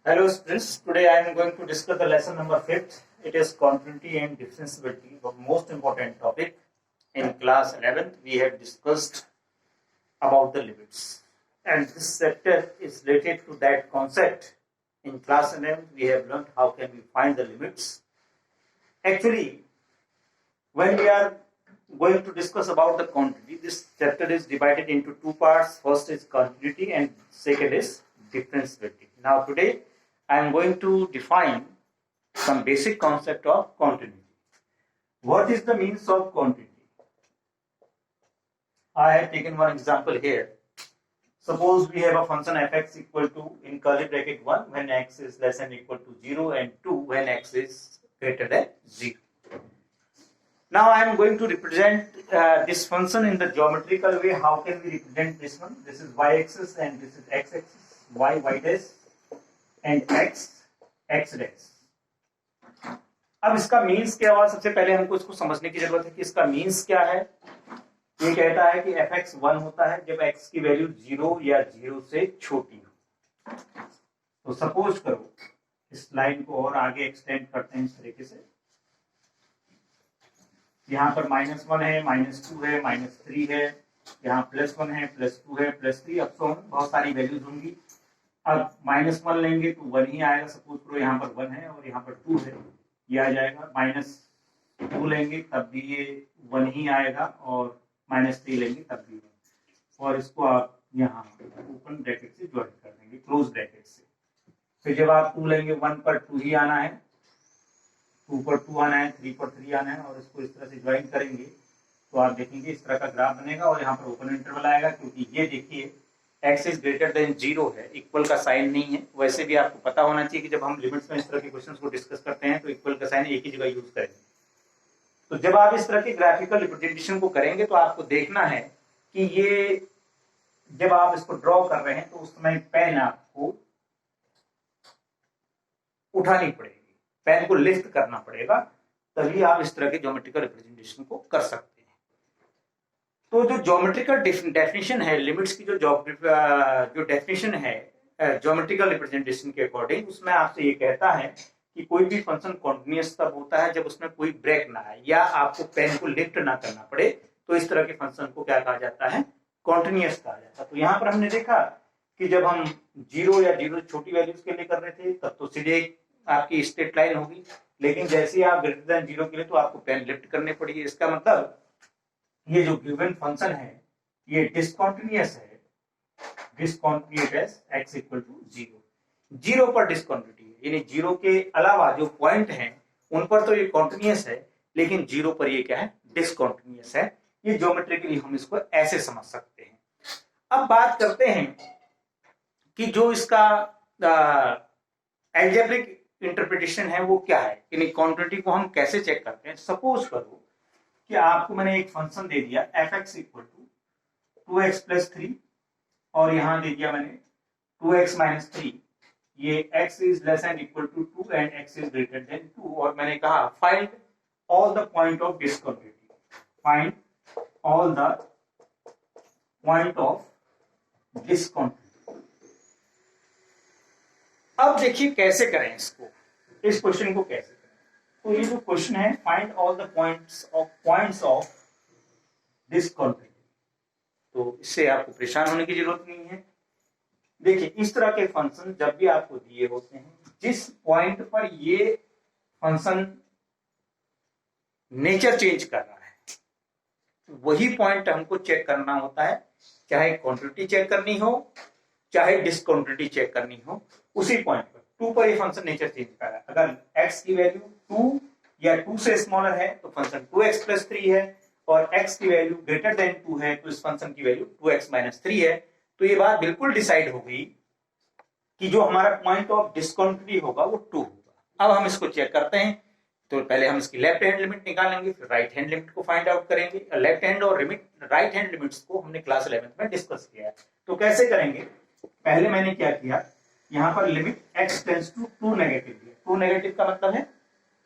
Hello students, today I am going to discuss the lesson number 5th. It is continuity and differentiability, the most important topic. In class 11th, we have discussed about the limits. And this chapter is related to that concept. In class 11th, we have learned how can we find the limits. Actually, when we are going to discuss about the continuity, this chapter is divided into two parts. First is continuity and second is differentiability. Now today, I am going to define some basic concept of continuity. What is the means of continuity? I have taken one example here. Suppose we have a function fx equal to in curly bracket 1 when x is less than or equal to 0 and 2 when x is greater than 0. Now I am going to represent this function in the geometrical way. How can we represent this one? This is y-axis and this is x-axis, y dash and x dash. अब इसका means क्या हुआ? सबसे पहले हमको इसको समझने की जरूरत है कि इसका मीन्स क्या है. ये कहता है कि fx 1 होता है जब x की वैल्यू 0 या 0 से छोटी हो. तो सपोज करो इस लाइन को और आगे एक्सटेंड करते हैं इस तरीके से. यहाँ पर -1 है, -2 है, -3 है, यहाँ +1 है, +2 है, +3, अब तो बहुत सारी वैल्यूज होंगी. अब -1 लेंगे तो 1 ही आएगा. सपोज करो यहाँ पर 1 है और यहाँ पर 2 है, ये आ जाएगा. -2 लेंगे तब भी ये 1 ही आएगा और -3 लेंगे तब भी 1. और इसको आप यहाँ ओपन ब्रैकेट से ज्वाइन कर देंगे क्लोज ब्रैकेट से. फिर जब आप 2 लेंगे 1 पर 2 ही आना है, 2 पर 2 आना है, 3 पर 3 आना है और इसको इस तरह से ज्वाइन करेंगे तो आप देखेंगे इस तरह का ग्राफ बनेगा और यहाँ पर ओपन इंटरवल आएगा. क्योंकि ये देखिए x इज ग्रेटर देन 0 है, इक्वल का साइन नहीं है. वैसे भी आपको पता होना चाहिए कि जब हम लिमिट्स में इस तरह के क्वेश्चंस को डिस्कस करते हैं तो इक्वल का साइन एक ही जगह यूज करेंगे. तो जब आप इस तरह के ग्राफिकल रिप्रेजेंटेशन को करेंगे तो आपको देखना है कि ये जब आप इसको ड्रॉ कर रहे हैं तो उस समय पेन आपको उठानी पड़ेगी, पेन को लिफ्ट करना पड़ेगा, तभी आप इस तरह के ज्योमेट्रिकल रिप्रेजेंटेशन को कर सकते हैं. तो जो ज्योमेट्रिकल डेफिनेशन है लिमिट्स की, जो डेफिनेशन है ज्योमेट्रिकल रिप्रेजेंटेशन के अकॉर्डिंग, उसमें आपसे ये कहता है कि कोई भी फंक्शन कॉन्टिन्यूअस तब होता है जब उसमें कोई ब्रेक ना आए या आपको पेन को लिफ्ट ना करना पड़े. तो इस तरह के फंक्शन को क्या कहा जाता है? कॉन्टिन्यूअस कहा जाता है. तो यहाँ पर हमने देखा कि जब हम 0 या 0 छोटी वैल्यूज के लिए कर रहे थे तब तो सीधे आपकी स्ट्रेट लाइन होगी, लेकिन जैसे ही आप ग्रेटर देन 0 के लिए तो आपको पेन लिफ्ट करने पड़ेगी. इसका मतलब ये जो गिवन फंक्शन है ये डिसकंटिन्यूअस है, डिसकंटिन्यूअस x इक्वल टू 0 पर डिसकंटिन्यूटी है. यानी 0 के अलावा जो पॉइंट हैं उन पर तो ये कॉन्टिन्यूअस है, लेकिन 0 पर ये क्या है? डिसकंटिन्यूअस है. ये ज्योमेट्रिकली हम इसको ऐसे समझ सकते हैं. अब बात करते हैं कि जो इसका एल्जेब्रिक इंटरप्रिटेशन है वो क्या है, यानी कॉन्टिन्यूटी को हम कैसे चेक करते हैं. सपोज करो कि आपको मैंने एक फंक्शन दे दिया fx equal to 2x plus 3 और यहां दे दिया मैंने 2x माइनस 3. ये x is less and equal to 2 and x is greater than 2 और मैंने कहा find all the point of discontinuity, find all the point of discontinuity. अब देखिए कैसे करें इसको, इस क्वेश्चन को कैसे. तो ये जो क्वेश्चन है find all the points of discontinuity, तो इससे आपको परेशान होने की जरूरत नहीं है. देखिए इस तरह के फंक्शन जब भी आपको दिए होते हैं, जिस पॉइंट पर ये फंक्शन नेचर चेंज कर रहा है वही पॉइंट हमको चेक करना होता है. चाहे क्वांटिटी चेक करनी हो चाहे डिसकंटिन्यूटी चेक करनी हो, उसी पॉइंट पर 2 पर ये फंक्शन नेचर चेंज कर रहा है. अगर x की वैल्यू 2 या 2 से स्मॉलर है तो फंक्शन 2x प्लस 3 है और x की वैल्यू ग्रेटर देन 2 है तो इस फंक्शन की वैल्यू 2x माइनस 3 है. तो ये बात बिल्कुल डिसाइड हो गई कि जो हमारा पॉइंट ऑफ डिसकंटिन्यूटी होगा वो 2 होगा. अब हम इसको चेक करते हैं. तो पहले हम इसकी लेफ्ट हैंड लिमिट निकालेंगे, फिर राइट हैंड लिमिट को फाइंड आउट करेंगे. लेफ्ट हैंड और राइट हैंड लिमिट्स को हमने क्लास 11th में डिस्कस किया है. तो कैसे करेंगे? पहले मैंने क्या किया, यहाँ पर limit x tends to 2 negative दिया. 2 नेगेटिव का मतलब है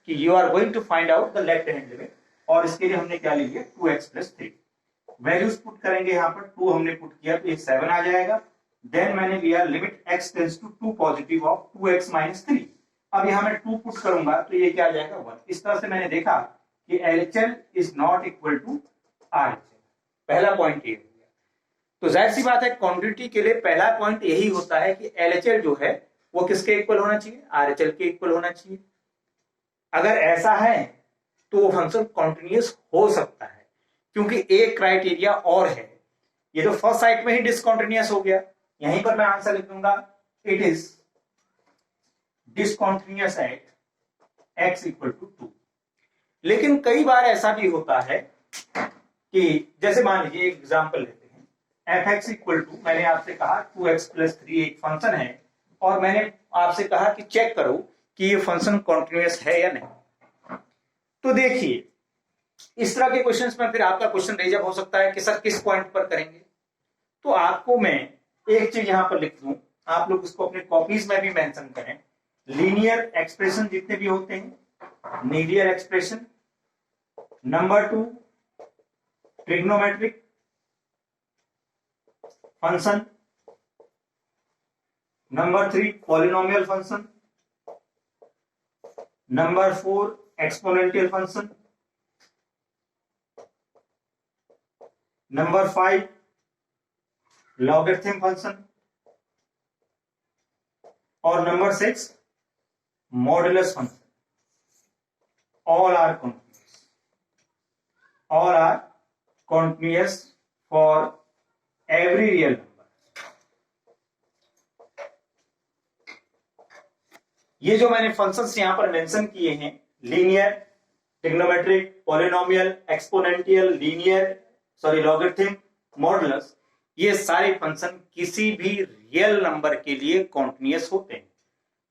कि you are going to find out the left hand limit और इसके लिए हमने क्या ले लिया 2x प्लस 3. वैल्यूज पुट करेंगे, यहाँ पर 2 हमने पुट किया तो ये 7 आ जाएगा देन मैंने लिया limit x tends to 2 positive of 2x minus 3। अब यहां मैं 2 पुट करूंगा तो ये क्या आ जाएगा 1। इस तरह से मैंने देखा कि LHL is not equal to RHL। पहला पॉइंट ये हो गया। तो जाहिर सी बात है कॉन्टिटी के लिए पहला पॉइंट यही होता है कि LHL जो है वो किसके इक्वल होना चाहिए, RHL के इक्वल होना चाहिए। अगर ऐसा है तो वो फंक्शन कॉन्टिन्यूअस हो सकता है, क्योंकि एक क्राइटेरिया और है। ये तो फर्स्ट साइट में ही डिसकॉन्टिन्यूअस हो गया, यहीं पर मैं आंसर लिख दूंगा it is discontinuous at x equal to 2। लेकिन कई बार ऐसा भी होता है कि जैसे मान लीजिए एक एग्जांपल लेते हैं, fx इक्वल टू, मैंने आपसे कहा 2x प्लस 3 एक फंक्शन है और मैंने आपसे कहा कि चेक करो कि ये फंक्शन कॉन्टिन्यूअस है या नहीं। तो देखिए इस तरह के क्वेश्चंस में फिर आपका क्वेश्चन रेज अप हो सकता है कि सर किस पॉइंट पर करेंगे। तो आपको मैं एक चीज यहां पर लिख दूं, आप लोग उसको अपने कॉपीज में भी मेंशन करें। लीनियर एक्सप्रेशन जितने भी होते हैं, linear expression, number 2 trigonometric function, number 3 polynomial function, number 4 exponential function, number 5 logarithm function और number 6 modulus function. all are continuous for every real number। ये जो मैंने फंक्शंस यहां पर मेंशन किए हैं, linear, trigonometric, polynomial, exponential, logarithm, modulus, ये सारे फंक्शन किसी भी रियल नंबर के लिए कॉन्टिन्यूअस होते हैं।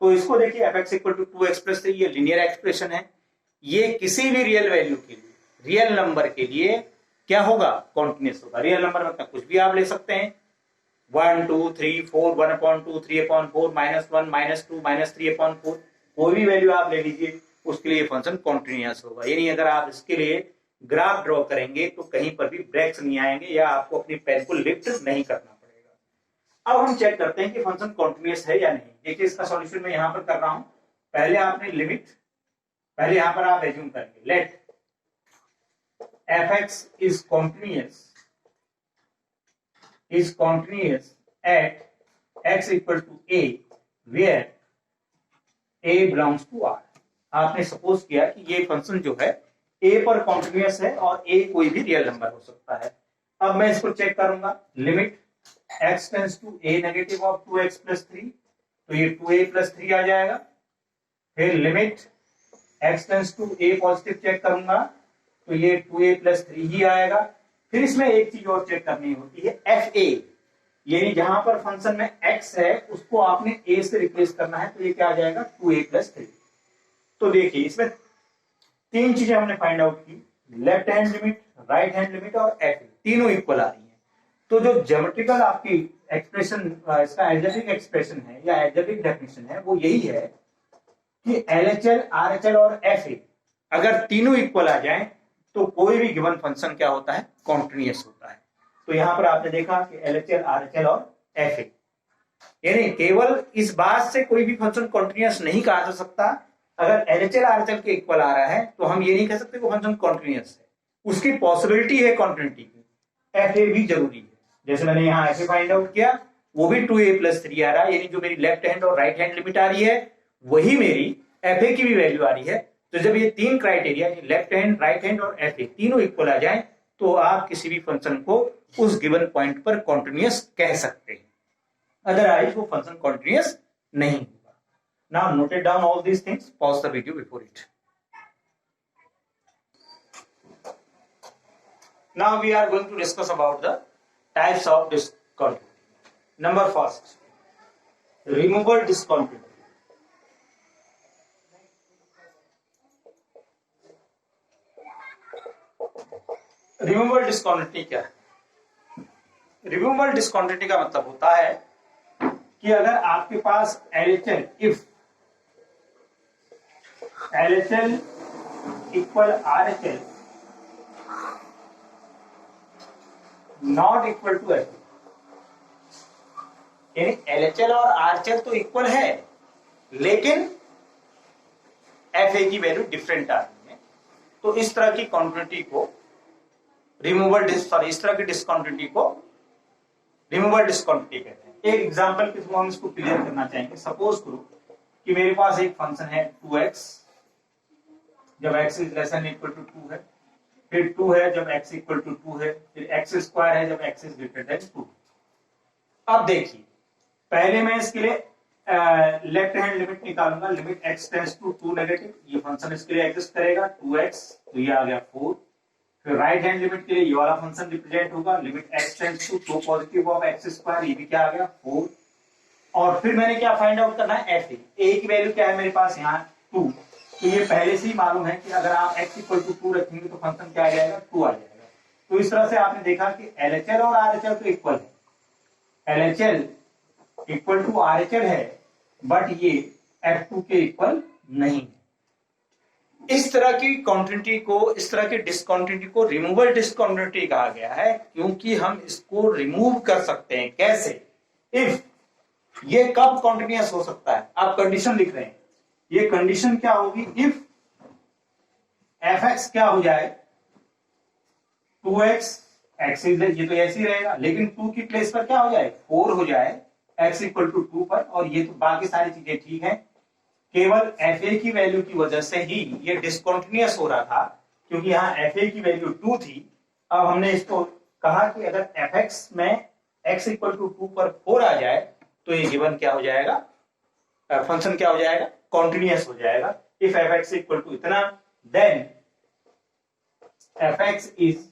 तो इसको देखिए fx equal to 2x plus 3, ये लीनियर एक्सप्रेशन है। ये किसी भी रियल वैल्यू के लिए, रियल नंबर के लिए क्या होगा, कॉन्टिन्यूअस होगा। रियल नंबर मतलब कुछ भी आप ले सकते हैं, 1 2 3 4, 1/2 3/4, -1 -2 -3/4, कोई भी वैल्यू आप ले लीजिए, उसके लिए फंक्शन कॉन्टिन्यूअस होगा। यानी अगर आप इसके लिए ग्राफ ड्रॉ करेंगे तो कहीं पर भी ब्रेक्स नहीं आएंगे या आपको अपनी पेन को लिफ्ट नहीं करना पड़ेगा। अब हम चेक करते हैं कि फंक्शन कॉन्टिन्यूअस है या नहीं। देखिए इसका सॉल्यूशन मैं यहां पर कर रहा हूं। पहले आपने लिमिट, पहले यहां पर आप एज्यूम करेंगे, late fx is continuous at x equal to a where a belongs to r। आपने सपोज किया कि ये फंक्शन जो है a पर कॉन्टिन्यूअस है और a कोई भी रियल नंबर हो सकता है। अब मैं इसको चेक करूंगा, limit x tends to a negative of 2x plus 3, तो ये 2a प्लस 3 आ जाएगा। फिर limit x tends to a positive check करूंगा तो ये 2a प्लस 3 ही आएगा। फिर इसमें एक चीज और चेक करनी होती है, fa, यानी जहां पर फंक्शन में x है उसको आपने a से रिप्लेस करना है, तो ये क्या आ जाएगा 2a प्लस 3। तो देखिए इसमें तीन चीजें हमने फाइंड आउट की, left hand limit, right hand limit और fa, तीनों इक्वल आ रही है। तो जो ज्योमेट्रिकल आपकी एक्सप्रेशन, इसका एल्जेब्रिक एक्सप्रेशन है या एल्जेब्रिक डेफिनेशन है, वो यही है कि LHL, RHL और FA अगर तीनों इक्वल आ जाएं तो कोई भी गिवन फंक्शन क्या होता है, कॉन्टिन्यूअस होता है। तो यहां पर आपने देखा कि LHL, RHL और FA, यानी केवल इस बात से कोई भी फंक्शन कॉन्टिन्यूअस नहीं कहा जा सकता। अगर LHL, RHL के इक्वल आ रहा है तो हम ये नहीं कह सकते वो फंक्शन कॉन्टिन्यूअस है, उसकी पॉसिबिलिटी है कॉन्टिन्यूटी की। FA भी जरूरी है, जैसे मैंने यहाँ FA फाइंड आउट किया, वो भी 2a प्लस 3 आ रहा है, यानी जो मेरी लेफ्ट हैंड और राइट हैंड लिमिट आ रही है वही मेरी FA की भी वैल्यू आ रही है। तो जब ये तीन criteria, left hand, right hand और FA तीनों इक्वल आ जाएं तो आप किसी भी फंक्शन को उस गिवन पॉइंट पर कॉन्टिन्यूअस कह सकते हैं, अदरवाइज वो फंक्शन कॉन्टिन्यूअस नहीं होगा। Now noted down all these things, pause the video before it. Now we are going to discuss about the types of discontinuity. Number first, removable discontinuity. Removable discontinuity क्या है? Removable discontinuity का मतलब होता है कि अगर आपके पास LHL, if LHL equal RHL not equal to FA, यानी LHL और RHL तो इक्वल है, लेकिन FA की वैल्यू डिफरेंट आ रही है। तो इस तरह की कॉन्टिन्यूटी को इस तरह की डिसकॉन्टिन्यूटी को रिमूवेबल डिसकॉन्टिन्यूटी कहते हैं। एक एग्जांपल के थ्रू हम इसको क्लियर करना चाहेंगे। सपोज करो कि मेरे पास एक फंक्शन है 2x जब x is less than equal to 2 है, फिर 2 है जब x इक्वल टू 2 है, फिर x स्क्वायर है जब x इज ग्रेटर देन 2। अब देखिए, पहले मैं इसके लिए लेफ्ट हैंड लिमिट निकालूंगा, limit x tends to 2 negative, ये फंक्शन इसके लिए एग्जिस्ट करेगा 2x, तो ये आ गया 4। फिर राइट हैंड लिमिट के लिए ये वाला फंक्शन रिप्रेजेंट होगा, limit x tends to 2 positive of x square, ये भी क्या आ गया 4। और फिर मैंने क्या फाइंड आउट करना है, fa। a की वैल्यू क्या है मेरे पास यहाँ 2, तो ये पहले से ही मालूम है कि अगर आप x इक्वल टू 2 रखेंगे तो फंक्शन क्या आ जाएगा 2 आ जाएगा। तो इस तरह से आपने देखा कि LHL और RHL तो इक्वल है, LHL इक्वल टू RHL है, बट ये F2 के इक्वल नहीं है। इस तरह की कॉन्टिन्यूटी को, इस तरह की डिसकॉन्टिन्यूटी को रिमूवेबल डिसकॉन्टिन्यूटी कहा गया है, क्योंकि हम इसको रिमूव कर सकते हैं। कैसे? इफ ये कब कॉन्टिन्यूअस हो सकता है, आप कंडीशन लिख रहे हैं, ये कंडीशन क्या होगी, इफ fx क्या हो जाए 2x, x ये तो ऐसे ही रहेगा, लेकिन 2 की प्लेस पर क्या हो जाए 4 हो जाए x इक्वल टू 2 पर, और ये तो बाकी सारी चीजें ठीक है, केवल fa की वैल्यू की वजह से ही ये डिसकॉन्टिन्यूअस हो रहा था, क्योंकि यहाँ fa की वैल्यू 2 थी। अब हमने इसको कहा कि अगर fx में x इक्वल टू 2 पर 4 आ जाए तो ये गिवन क्या हो जाएगा, फंक्शन क्या हो जाएगा, कॉन्टिन्यूअस हो जाएगा। इफ fx इक्वल टू इतना, then fx is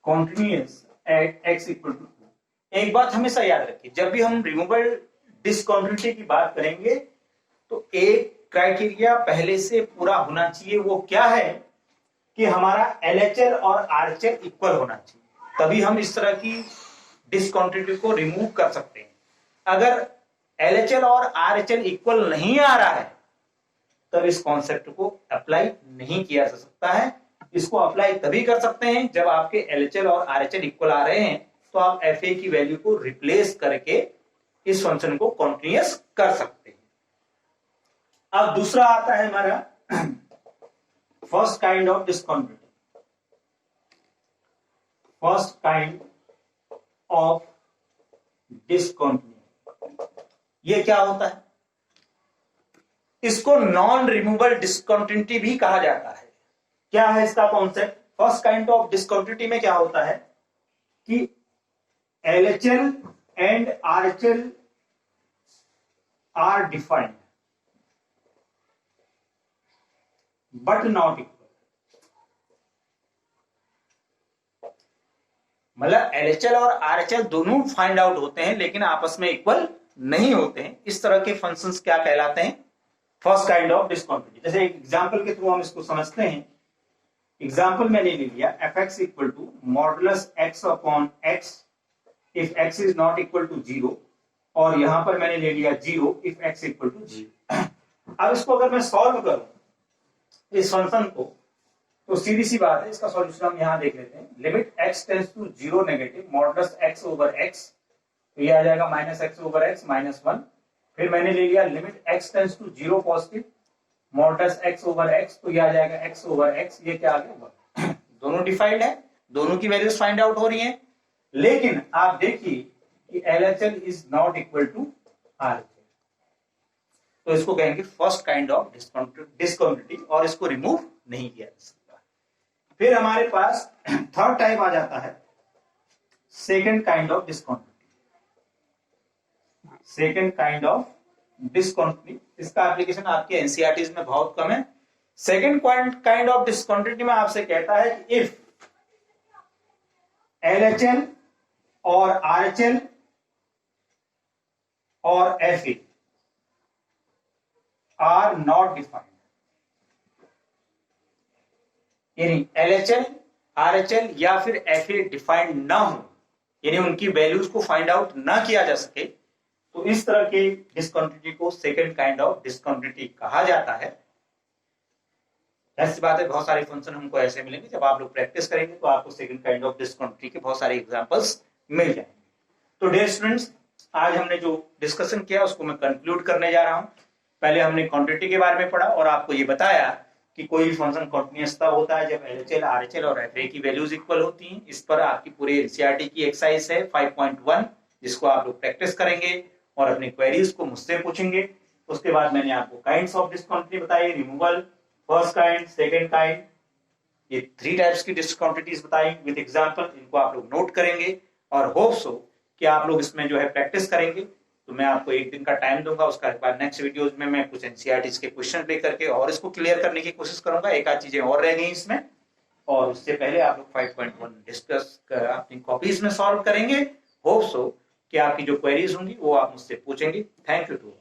continuous at x equal to 2। एक बात हमेशा याद रखिए, जब भी हम रिमूवेबल डिसकॉन्टिन्यूटी की बात करेंगे तो एक क्राइटेरिया पहले से पूरा होना चाहिए। वो क्या है कि हमारा LHL और RHL इक्वल होना चाहिए, तभी हम इस तरह की डिसकॉन्टिन्यूटी को रिमूव कर सकते हैं। अगर LHL और RHL इक्वल नहीं आ रहा है तब इस कॉन्सेप्ट को अप्लाई नहीं किया जा सकता है। इसको अप्लाई तभी कर सकते हैं जब आपके LHL और RHL इक्वल आ रहे हैं, तो आप FA की वैल्यू को रिप्लेस करके इस फंक्शन को कॉन्टिन्यूअस कर सकते हैं। अब दूसरा आता है हमारा first kind of discontinuity. First kind of discontinuity, ये क्या होता है? इसको नॉन रिमूवेबल डिसकॉन्टिन्यूटी भी कहा जाता है। क्या है इसका concept? First kind of discontinuity में क्या होता है कि LHL and RHL are defined but not equal. मतलब LHL और RHL दोनों फाइंड आउट होते हैं, लेकिन आपस में इक्वल नहीं होते हैं। इस तरह के फंक्शंस क्या कहलाते हैं? First kind of discontinuity. जैसे एक एग्जांपल के थ्रू हम इसको समझते हैं। एग्जांपल मैंने ले लिया fx equal to modulus x upon x if x is not equal to 0, और यहां पर मैंने ले लिया 0 इफ x इक्वल टू 0। अब इसको अगर मैं सॉल्व करूं इस फंक्शन को, तो सीधी सी बात है, इसका सॉल्यूशन हम यहां देख लेते हैं। Limit x tends to 0 negative modulus x over x, तो ये आ जाएगा minus x over x minus 1। फिर मैंने ले लिया limit x tends to 0 positive modulus x over x, तो ये आ जाएगा x ओवर x, ये क्या आ गया 1। दोनों डिफाइंड है, दोनों की वैल्यूज फाइंड आउट हो रही हैं, लेकिन आप देखिए कि LHL is not equal to RHL, तो इसको कहेंगे फर्स्ट काइंड ऑफ डिसकॉन्टिन्यूटी, और इसको रिमूव नहीं किया जा सकता। फिर हमारे पास थर्ड टाइप आ जाता है second kind of discontinuity. Second kind of discontinuity, इसका एप्लीकेशन आपके एनसीईआरटीज में बहुत कम है। सेकेंड काइंड ऑफ डिसकॉन्टिन्यूटी में आपसे कहता है कि इफ LHL और RHL और FA आर नॉट डिफाइंड, यानी LHL, RHL या फिर FA डिफाइंड ना हो, यानी उनकी वैल्यूज को फाइंड आउट ना किया जा सके, तो इस तरह के डिसकॉन्टिन्यूटी को सेकेंड काइंड ऑफ डिसकॉन्टिन्यूटी कहा जाता है। ऐसी बात है, बहुत सारे फंक्शन हमको ऐसे मिलेंगे, जब आप लोग प्रैक्टिस करेंगे तो आपको सेकंड काइंड ऑफ डिसकॉन्टिन्यूटी के बहुत सारे एग्जांपल्स मिल जाएंगे। तो डियर स्टूडेंट्स, आज हमने जो डिस्कशन किया उसको मैं कंक्लूड करने जा रहा हूं। पहले हमने क्वांटिटी के बारे में पढ़ा और आपको ये बताया कि कोई भी फंक्शन कंटिन्यूअस तब होता है जब LHL, RHL और FA की वैल्यूज इक्वल होती हैं। इस पर आपकी पूरी NCERT की एक्सरसाइज है 5.1, जिसको आप लोग प्रैक्टिस करेंगे और अपनी क्वेरीज को मुझसे पूछेंगे। उसके बाद मैंने आपको काइंड्स ऑफ डिस्कंटिन्यूटी बताई, removal, first kind, second kind, ये 3 टाइप्स की डिस्कंटिन्यूटीज बताई विद एग्जांपल। इनको आप लोग नोट करेंगे और होप सो कि आप लोग इसमें जो है प्रैक्टिस करेंगे। तो मैं आपको एक दिन का टाइम दूंगा, उसका बाद नेक्स्ट वीडियोज में मैं कुछ NCERT के क्वेश्चन लेकर के और इसको क्लियर करने की कोशिश करूंगा। एक आध चीजें और रह गई इसमें, और उससे पहले आप लोग 5.1 डिस्कस अपनी कॉपीज में सॉल्व करेंगे। होप सो कि आपकी जो क्वेरीज होंगी वो आप मुझसे पूछेंगे। Thank you to.